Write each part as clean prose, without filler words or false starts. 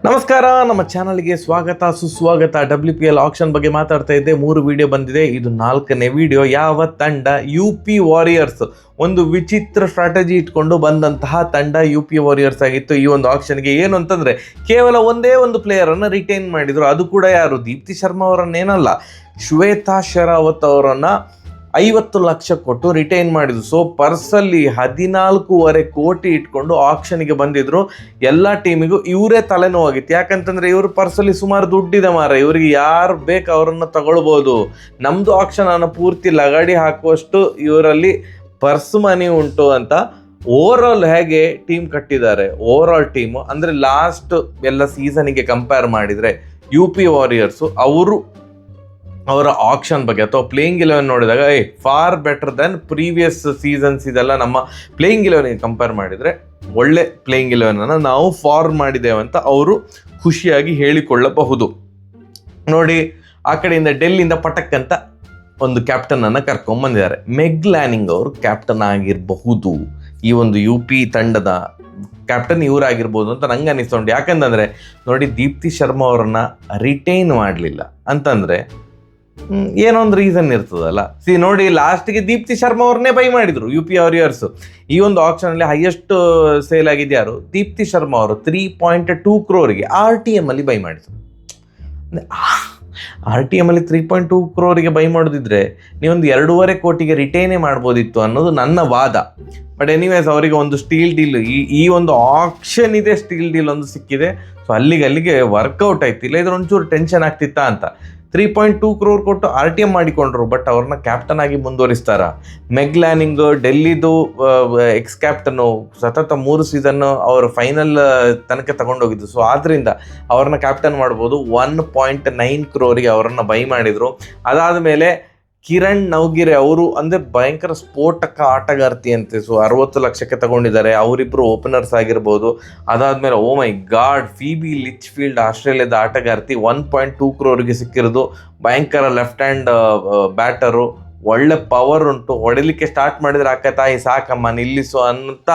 ನಮಸ್ಕಾರ, ನಮ್ಮ ಚಾನಲ್ಗೆ ಸ್ವಾಗತ ಸುಸ್ವಾಗತ. WPL ಆಕ್ಷನ್ ಬಗ್ಗೆ ಮಾತಾಡ್ತಾ ಇದ್ದೆ. 3 ವಿಡಿಯೋ ಬಂದಿದೆ, ಇದು 4ನೇ ವಿಡಿಯೋ. ಯಾವ ತಂಡ? UP warriors. ಒಂದು ವಿಚಿತ್ರ ಸ್ಟ್ರಾಟಜಿ ಇಟ್ಕೊಂಡು ಬಂದಂತಹ ತಂಡ UP ವಾರಿಯರ್ಸ್ ಆಗಿತ್ತು. ಈ ಒಂದು ಆಕ್ಷನ್ಗೆ ಏನು ಅಂತಂದರೆ, ಕೇವಲ ಒಂದೇ ಒಂದು ಪ್ಲೇಯರನ್ನು ರಿಟೈನ್ ಮಾಡಿದರು. ಅದು ಕೂಡ ಯಾರು? ದೀಪ್ತಿ ಶರ್ಮಾ ಅವರನ್ನೇನಲ್ಲ, ಶ್ವೇತಾ ಶೆರಾವತ್ ಅವರನ್ನು 50 ಲಕ್ಷ ಕೊಟ್ಟು ರಿಟೈನ್ ಮಾಡಿದ್ರು. ಸೊ ಪರ್ಸಲ್ಲಿ 14.5 ಕೋಟಿ ಇಟ್ಕೊಂಡು ಆಕ್ಷನ್ಗೆ ಬಂದಿದ್ರು. ಎಲ್ಲ ಟೀಮಿಗೂ ಇವರೇ ತಲೆನೋವಾಗಿತ್ತು. ಯಾಕಂತಂದರೆ ಇವರು ಪರ್ಸಲ್ಲಿ ಸುಮಾರು ದುಡ್ಡಿದೆ ಮಾರ, ಇವರಿಗೆ ಯಾರು ಬೇಕು ಅವರನ್ನು ತಗೊಳ್ಬೋದು. ನಮ್ಮದು ಆಕ್ಷನನ್ನು ಪೂರ್ತಿ ಲಗಾಡಿ ಹಾಕುವಷ್ಟು ಇವರಲ್ಲಿ ಪರ್ಸ್ ಮನಿ ಉಂಟು ಅಂತ ಓವರಾಲ್ ಹೇಗೆ ಟೀಮ್ ಕಟ್ಟಿದ್ದಾರೆ. ಓವರಾಲ್ ಟೀಮು ಅಂದರೆ ಲಾಸ್ಟ್ ಎಲ್ಲ ಸೀಸನಿಗೆ ಕಂಪೇರ್ ಮಾಡಿದರೆ UP ವಾರಿಯರ್ಸು ಅವರ ಆಕ್ಷನ್ ಬಗ್ಗೆ ಅಥವಾ ಪ್ಲೇಯಿಂಗ್ 11 ನೋಡಿದಾಗ far better than previous seasons. ಇದೆಲ್ಲ ನಮ್ಮ ಪ್ಲೇಯಿಂಗ್ 11ಗೆ ಕಂಪೇರ್ ಮಾಡಿದರೆ ಒಳ್ಳೆ ಪ್ಲೇಯಿಂಗ್ 11ಅನ್ನು ನಾವು ಫಾರ್ಮ್ ಮಾಡಿದ್ದೇವೆ ಅಂತ ಅವರು ಖುಷಿಯಾಗಿ ಹೇಳಿಕೊಳ್ಳಬಹುದು. ನೋಡಿ, ಆ ಕಡೆಯಿಂದ ಡೆಲ್ಲಿಯಿಂದ ಪಟಕ್ ಅಂತ ಒಂದು ಕ್ಯಾಪ್ಟನನ್ನು ಕರ್ಕೊಂಡ್ಬಂದಿದ್ದಾರೆ. ಮೆಗ್ ಲ್ಯಾನಿಂಗ್ ಅವರು ಕ್ಯಾಪ್ಟನ್ ಆಗಿರಬಹುದು. ಈ ಒಂದು UP ತಂಡದ ಕ್ಯಾಪ್ಟನ್ ಇವರಾಗಿರ್ಬೋದು ಅಂತ ನಂಗೆ ಅನಿಸ್ಕೊಂಡು. ಯಾಕಂತಂದರೆ ನೋಡಿ, ದೀಪ್ತಿ ಶರ್ಮಾ ಅವರನ್ನು ರಿಟೈನ್ ಮಾಡಲಿಲ್ಲ ಅಂತಂದರೆ ಏನೋ ಒಂದು ರೀಸನ್ ಇರ್ತದಲ್ಲ. ನೋಡಿ, ಲಾಸ್ಟ್ಗೆ ದೀಪ್ತಿ ಶರ್ಮಾ ಅವ್ರನ್ನೇ ಬೈ ಮಾಡಿದ್ರು UP ವಾರಿಯರ್ಸ್. ಈ ಒಂದು ಆಕ್ಷನಲ್ಲಿ ಹೈಯೆಸ್ಟ್ ಸೇಲ್ ಆಗಿದೆ ಯಾರು? ದೀಪ್ತಿ ಶರ್ಮಾ ಅವರು 3.2 ಕ್ರೋರಿಗೆ RTM ಅಲ್ಲಿ ಬೈ ಮಾಡಿದ್ರು. RTM ಅಲ್ಲಿ 3.2 ಕ್ರೋರಿಗೆ ಬೈ ಮಾಡೋದಿದ್ರೆ ನೀವೊಂದು 2.5 ಕೋಟಿಗೆ ರಿಟೈನೇ ಮಾಡ್ಬೋದಿತ್ತು ಅನ್ನೋದು ನನ್ನ ವಾದ. ಬಟ್ ಎನಿವೇಸ್, ಅವರಿಗೆ ಒಂದು ಸ್ಟೀಲ್ ಡೀಲ್, ಈ ಒಂದು ಆಕ್ಷನ್ ಇದೆ, ಸ್ಟೀಲ್ ಡೀಲ್ ಒಂದು ಸಿಕ್ಕಿದೆ. ಸೊ ಅಲ್ಲಿಗೆ ವರ್ಕೌಟ್ ಆಯ್ತಿಲ್ಲ, ಇದ್ರ ಒಂಚೂರು ಟೆನ್ಷನ್ ಆಗ್ತಿತ್ತಾ ಅಂತ 3.2 ಕ್ರೋರ್ ಕೊಟ್ಟು RTM ಮಾಡಿಕೊಂಡ್ರು. ಬಟ್ ಅವ್ರನ್ನ ಕ್ಯಾಪ್ಟನ್ ಆಗಿ ಮುಂದುವರಿಸ್ತಾರ? ಮೆಗ್ ಲ್ಯಾನಿಂಗ್ ಡೆಲ್ಲಿದು ಎಕ್ಸ್ ಕ್ಯಾಪ್ಟನ್ನು, ಸತತ 3 ಸೀಸನ್ನು ಅವರು ಫೈನಲ್ ತನಕ ತಗೊಂಡೋಗಿದ್ದು. ಸೊ ಆದ್ದರಿಂದ ಅವ್ರನ್ನ ಕ್ಯಾಪ್ಟನ್ ಮಾಡ್ಬೋದು. 1.9 ಕ್ರೋರಿಗೆ ಅವರನ್ನು ಬೈ ಮಾಡಿದರು. ಅದಾದಮೇಲೆ ಕಿರಣ್ ನವಗಿರೆ ಅವರು ಅಂದರೆ ಭಯಂಕರ ಸ್ಫೋಟಕ ಆಟಗಾರ್ತಿ ಅಂತೆ. ಸೊ 60 ಲಕ್ಷಕ್ಕೆ ತಗೊಂಡಿದ್ದಾರೆ. ಅವರಿಬ್ಬರು ಓಪನರ್ಸ್ ಆಗಿರ್ಬೋದು. ಅದಾದಮೇಲೆ ಓ ಮೈ ಗಾಡ್, ಫೀಬಿ ಲಿಚ್ಫೀಲ್ಡ್, ಆಸ್ಟ್ರೇಲಿಯಾದ ಆಟಗಾರ್ತಿ, 1.2 ಕ್ರೋರಿಗೆ ಸಿಕ್ಕಿರೋದು. ಭಯಂಕರ ಲೆಫ್ಟ್ ಹ್ಯಾಂಡ್ ಬ್ಯಾಟರು, ಒಳ್ಳೆ ಪವರ್ ಉಂಟು. ಹೊಡಿಲಿಕ್ಕೆ ಸ್ಟಾರ್ಟ್ ಮಾಡಿದರೆ ಅಕ್ಕ ತಾಯಿ ಸಾಕಮ್ಮ ನಿಲ್ಲಿಸು ಅಂತ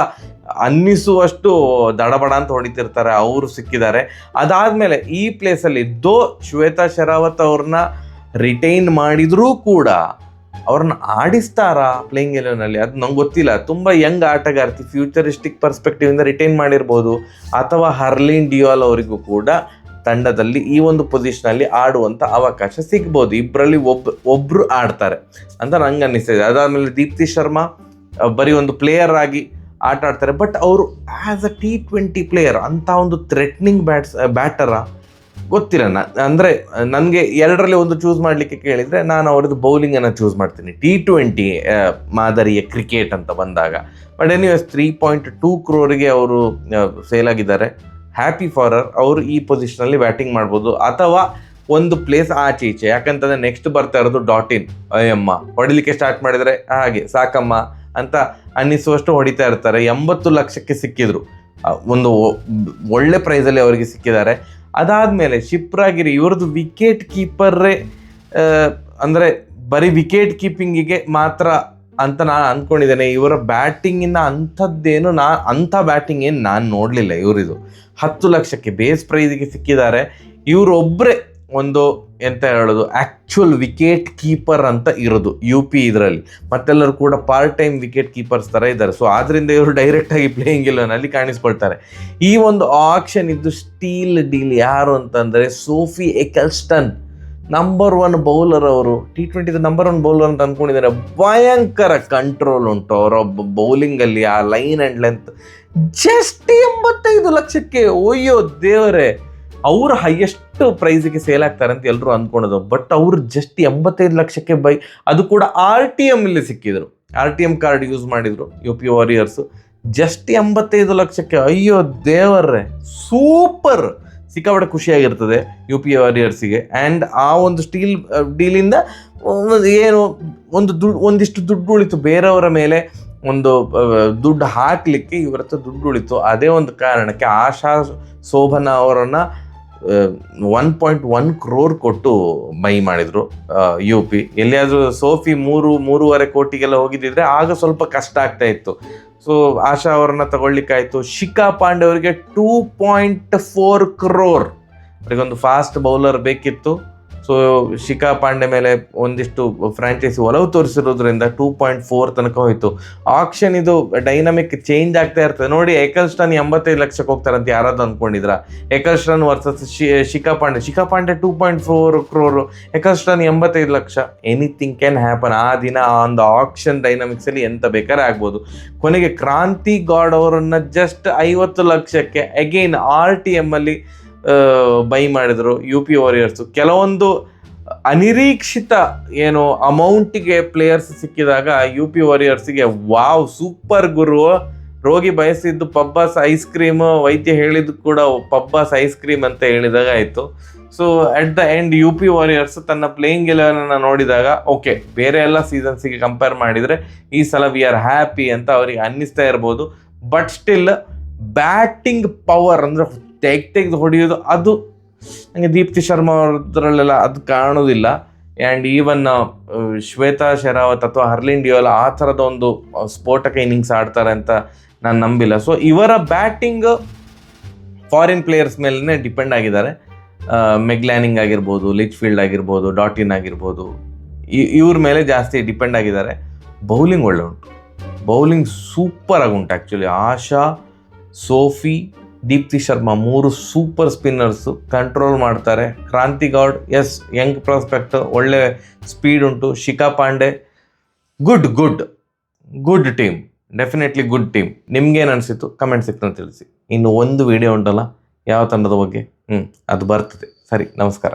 ಅನ್ನಿಸುವಷ್ಟು ದಡಬಡ ಅಂತ ಹೊಡಿತಿರ್ತಾರೆ. ಅವರು ಸಿಕ್ಕಿದ್ದಾರೆ. ಅದಾದಮೇಲೆ ಈ ಪ್ಲೇಸಲ್ಲಿ ಶ್ವೇತಾ ಶೆರಾವತ್ ಅವ್ರನ್ನ ರಿಟೈನ್ ಮಾಡಿದರೂ ಕೂಡ ಅವ್ರನ್ನ ಆಡಿಸ್ತಾರಾ ಪ್ಲೇಯಿಂಗ್ 11ನಲ್ಲಿ? ಅದು ನಂಗೆ ಗೊತ್ತಿಲ್ಲ. ತುಂಬ ಯಂಗ್ ಆಟಗಾರ್ತಿ, ಫ್ಯೂಚರಿಸ್ಟಿಕ್ ಪರ್ಸ್ಪೆಕ್ಟಿವಿಂದ ರಿಟೈನ್ ಮಾಡಿರ್ಬೋದು. ಅಥವಾ ಹರ್ಲಿನ್ ಡಿಯಾಲ್ ಅವರಿಗೂ ಕೂಡ ತಂಡದಲ್ಲಿ ಈ ಒಂದು ಪೊಸಿಷನಲ್ಲಿ ಆಡುವಂಥ ಅವಕಾಶ ಸಿಗ್ಬೋದು. ಇಬ್ಬರಲ್ಲಿ ಒಬ್ಬರು ಆಡ್ತಾರೆ ಅಂತ ನಂಗೆ ಅನ್ನಿಸ್ತಿದೆ. ಅದಾದಮೇಲೆ ದೀಪ್ತಿ ಶರ್ಮಾ ಬರೀ ಒಂದು ಪ್ಲೇಯರ್ ಆಗಿ ಆಟ ಆಡ್ತಾರೆ. ಬಟ್ ಅವರು ಆ್ಯಸ್ ಅ T20 ಪ್ಲೇಯರ್ ಅಂತ ಒಂದು ಥ್ರೆಟ್ನಿಂಗ್ ಬ್ಯಾಟರ ಗೊತ್ತಿಲ್ಲ. ಅಂದರೆ ನನಗೆ 2ರಲ್ಲಿ ಒಂದು ಚೂಸ್ ಮಾಡಲಿಕ್ಕೆ ಕೇಳಿದರೆ ನಾನು ಅವ್ರದ್ದು ಬೌಲಿಂಗನ್ನು ಚೂಸ್ ಮಾಡ್ತೀನಿ T20 ಮಾದರಿಯ ಕ್ರಿಕೆಟ್ ಅಂತ ಬಂದಾಗ. ಬಟ್ ಎನಿವೇಸ್ 3.2 ಕ್ರೋರಿಗೆ ಅವರು ಸೇಲ್ ಆಗಿದ್ದಾರೆ. ಹ್ಯಾಪಿ ಫಾರ್ ಅವರು ಈ ಪೊಸಿಷನಲ್ಲಿ ಬ್ಯಾಟಿಂಗ್ ಮಾಡ್ಬೋದು. ಅಥವಾ ಒಂದು ಪ್ಲೇಸ್ ಆಚೆ ಈಚೆ. ಯಾಕಂತಂದರೆ ನೆಕ್ಸ್ಟ್ ಬರ್ತಾ ಇರೋದು .in. ಅಯ್ಯಮ್ಮ, ಹೊಡಿಲಿಕ್ಕೆ ಸ್ಟಾರ್ಟ್ ಮಾಡಿದರೆ ಹಾಗೆ ಸಾಕಮ್ಮ ಅಂತ ಅನ್ನಿಸುವಷ್ಟು ಹೊಡಿತಾ ಇರ್ತಾರೆ. 80 ಲಕ್ಷಕ್ಕೆ ಸಿಕ್ಕಿದ್ರು. ಒಂದು ಒಳ್ಳೆ ಪ್ರೈಸಲ್ಲಿ ಅವರಿಗೆ ಸಿಕ್ಕಿದ್ದಾರೆ. ಅದಾದಮೇಲೆ ಶಿಪ್ರಾಗಿರಿ, ಇವ್ರದ್ದು ವಿಕೆಟ್ ಕೀಪರೇ ಅಂದರೆ ಬರೀ ವಿಕೆಟ್ ಕೀಪಿಂಗಿಗೆ ಮಾತ್ರ ಅಂತ ನಾನು ಅಂದ್ಕೊಂಡಿದ್ದೇನೆ. ಇವರ ಬ್ಯಾಟಿಂಗಿನ ಅಂಥ ಬ್ಯಾಟಿಂಗ್ ಏನು ನಾನು ನೋಡಲಿಲ್ಲ. ಇವರಿದು 10 ಲಕ್ಷಕ್ಕೆ ಬೇಸ್ ಪ್ರೈಸಿಗೆ ಸಿಕ್ಕಿದ್ದಾರೆ. ಇವರೊಬ್ಬರೇ ಒಂದು ಎಂತ ಹೇಳೋದು, ಆ್ಯಕ್ಚುಯಲ್ ವಿಕೆಟ್ ಕೀಪರ್ ಅಂತ ಇರೋದು UP ಇದರಲ್ಲಿ. ಮತ್ತೆಲ್ಲರೂ ಕೂಡ ಪಾರ್ಟ್ ಟೈಮ್ ವಿಕೆಟ್ ಕೀಪರ್ಸ್ ಥರ ಇದ್ದಾರೆ. ಸೊ ಆದ್ದರಿಂದ ಇವರು ಡೈರೆಕ್ಟಾಗಿ ಪ್ಲೇಯಿಂಗ್ 11ನಲ್ಲಿ ಕಾಣಿಸ್ಕೊಳ್ತಾರೆ. ಈ ಒಂದು ಆಕ್ಷನ್ ಇದ್ದು ಸ್ಟೀಲ್ ಡೀಲ್ ಯಾರು ಅಂತಂದರೆ ಸೋಫಿ ಎಕಲ್ಸ್ಟನ್, ನಂಬರ್ 1 ಬೌಲರ್. ಅವರು T20 ನಂಬರ್ 1 ಬೌಲರ್ ಅಂತ ಅಂದ್ಕೊಂಡಿದ್ದಾರೆ. ಭಯಂಕರ ಕಂಟ್ರೋಲ್ ಉಂಟು ಅವರ ಬೌಲಿಂಗಲ್ಲಿ. ಆ ಲೈನ್ ಆ್ಯಂಡ್ ಲೆಂತ್ ಜಸ್ಟ್ 85 ಲಕ್ಷಕ್ಕೆ. ಒಯ್ಯೋ ದೇವರೇ, ಅವರು ಹೈಯೆಸ್ಟ್ ಪ್ರೈಸಿಗೆ ಸೇಲ್ ಆಗ್ತಾರೆ ಅಂತ ಎಲ್ಲರೂ ಅಂದ್ಕೊಳೋದು. ಬಟ್ ಅವರು ಜಸ್ಟ್ 85 ಲಕ್ಷಕ್ಕೆ ಅದು ಕೂಡ RTM ಇಲ್ಲಿ ಸಿಕ್ಕಿದ್ರು. RTM ಕಾರ್ಡ್ ಯೂಸ್ ಮಾಡಿದರು UP ವಾರಿಯರ್ಸು. ಜಸ್ಟ್ 85 ಲಕ್ಷಕ್ಕೆ. ಅಯ್ಯೋ ದೇವರೇ, ಸೂಪರ್. ಸಿಕ್ಕಾಪಟ್ಟೆ ಖುಷಿಯಾಗಿರ್ತದೆ UP ವಾರಿಯರ್ಸಿಗೆ. ಆ್ಯಂಡ್ ಆ ಒಂದು ಸ್ಟೀಲ್ ಡೀಲಿಂದ ಏನು ಒಂದಿಷ್ಟು ದುಡ್ಡು ಉಳಿತು. ಬೇರೆಯವರ ಮೇಲೆ ಒಂದು ದುಡ್ಡು ಹಾಕಲಿಕ್ಕೆ ಇವರ ಹತ್ರ ದುಡ್ಡು ಉಳಿತು. ಅದೇ ಒಂದು ಕಾರಣಕ್ಕೆ ಆಶಾ ಶೋಭನಾ ಅವರನ್ನು 1.1 ಕ್ರೋರ್ ಕೊಟ್ಟು ಬೈ ಮಾಡಿದರು UP. ಎಲ್ಲಿಯಾದರೂ ಸೋಫಿ 3.5 ಕೋಟಿಗೆಲ್ಲ ಹೋಗಿದ್ದಿದ್ರೆ ಆಗ ಸ್ವಲ್ಪ ಕಷ್ಟ ಆಗ್ತಾ ಇತ್ತು. ಸೊ ಆಶಾ ಅವ್ರನ್ನ ತಗೊಳ್ಳಿಕ್ಕಾಯ್ತು. ಶಿಖಾ ಪಾಂಡೆ ಅವರಿಗೆ 2.4 crore. ಅವರಿಗೊಂದು ಫಾಸ್ಟ್ ಬೌಲರ್ ಬೇಕಿತ್ತು. ಸೊ ಶಿಖಾ ಪಾಂಡೆ ಮೇಲೆ ಒಂದಿಷ್ಟು ಫ್ರಾಂಚೈಸಿ ಒಲವು ತೋರಿಸಿರೋದ್ರಿಂದ 2.4 ತನಕ ಹೋಯಿತು. ಆಕ್ಷನ್ ಇದು ಡೈನಮಿಕ್ ಚೇಂಜ್ ಆಗ್ತಾ ಇರ್ತದೆ ನೋಡಿ. ಎಕಲ್ಸ್ಟನ್ 85 ಲಕ್ಷಕ್ಕೆ ಹೋಗ್ತಾರಂತ ಯಾರಾದ್ರು ಅಂದ್ಕೊಂಡಿದ್ರ? Ecclestone versus Shikha Pandey 2.4 crore, Ecclestone 85 lakh. Anything can happen. ಆ ದಿನ ಒಂದು ಆಕ್ಷನ್ ಡೈನಮಿಕ್ಸ್ ಅಲ್ಲಿ ಎಂತ ಬೇಕಾದ್ರೆ ಆಗ್ಬೋದು. ಕೊನೆಗೆ ಕ್ರಾಂತಿ ಗಾಡ್ ಅವರನ್ನ ಜಸ್ಟ್ 50 ಲಕ್ಷಕ್ಕೆ ಅಗೈನ್ RTM ಅಲ್ಲಿ ಬೈ ಮಾಡಿದ್ರು UP ವಾರಿಯರ್ಸ್. ಕೆಲವೊಂದು ಅನಿರೀಕ್ಷಿತ ಏನು ಅಮೌಂಟಿಗೆ ಪ್ಲೇಯರ್ಸ್ ಸಿಕ್ಕಿದಾಗ UP ವಾರಿಯರ್ಸ್ಗೆ ವಾವ್ ಸೂಪರ್ ಗುರು, ರೋಗಿ ಬಯಸಿದ್ದು ಪಬ್ಬಾಸ್ ಐಸ್ ಕ್ರೀಮ್, ವೈದ್ಯ ಹೇಳಿದ್ದು ಕೂಡ ಪಬ್ಬಾಸ್ ಐಸ್ ಕ್ರೀಮ್ ಅಂತ ಹೇಳಿದಾಗ ಆಯಿತು. So at the end UP warriors ತನ್ನ ಪ್ಲೇಯಿಂಗ್ 11 ನೋಡಿದಾಗ ಓಕೆ, ಬೇರೆ ಎಲ್ಲ ಸೀಸನ್ಸಿಗೆ ಕಂಪೇರ್ ಮಾಡಿದರೆ ಈ ಸಲ ವಿ ಆರ್ ಹ್ಯಾಪಿ ಅಂತ ಅವ್ರಿಗೆ ಅನ್ನಿಸ್ತಾ ಇರ್ಬೋದು. ಬಟ್ ಸ್ಟಿಲ್ ಬ್ಯಾಟಿಂಗ್ ಪವರ್ ಅಂದರೆ ತೆಗೆದು ಹೊಡೆಯೋದು ಅದು ನನಗೆ ದೀಪ್ತಿ ಶರ್ಮಾ ಅವ್ರದ್ರಲ್ಲೆಲ್ಲ ಅದು ಕಾಣೋದಿಲ್ಲ. ಆ್ಯಂಡ್ ಈವನ್ ಶ್ವೇತಾ ಶೆರಾವತ್ ಅಥವಾ ಹರ್ಲಿನ್ ಡಿಯೋಲಾ ಆ ಥರದ ಒಂದು ಸ್ಫೋಟಕ ಇನ್ನಿಂಗ್ಸ್ ಆಡ್ತಾರೆ ಅಂತ ನಾನು ನಂಬಿಲ್ಲ. ಸೊ ಇವರ ಬ್ಯಾಟಿಂಗ್ ಫಾರಿನ್ ಪ್ಲೇಯರ್ಸ್ ಮೇಲೇ ಡಿಪೆಂಡ್ ಆಗಿದ್ದಾರೆ. ಮೆಗ್ಲ್ಯಾನಿಂಗ್ ಆಗಿರ್ಬೋದು, ಲಿಚ್ಫೀಲ್ಡ್ ಆಗಿರ್ಬೋದು, ಡಾಟಿನ್ ಆಗಿರ್ಬೋದು, ಇವ್ರ ಮೇಲೆ ಜಾಸ್ತಿ ಡಿಪೆಂಡ್ ಆಗಿದ್ದಾರೆ. ಬೌಲಿಂಗ್ ಒಳ್ಳೆ ಉಂಟು, ಬೌಲಿಂಗ್ ಸೂಪರ್ ಆಗಿ ಉಂಟು actually. Asha, Sophie, Deepti Sharma 3 super spinners control ಮಾಡ್ತಾರೆ. Kranti Goud as young prospect, ಒಳ್ಳೆ ಸ್ಪೀಡ್ ಉಂಟು. Shikha Pandey good team, definitely good team. ನಿಮ್ಗೇನು ಅನಿಸಿತು ಕಮೆಂಟ್ ಸೆಕ್ಷನ್ ತಿಳಿಸಿ. ಇನ್ನು ಒಂದು ವಿಡಿಯೋ ಉಂಟಲ್ಲ ಯಾವ ತಂಡದ ಬಗ್ಗೆ, ಅದು ಬರ್ತದೆ. ಸರಿ, ನಮಸ್ಕಾರ.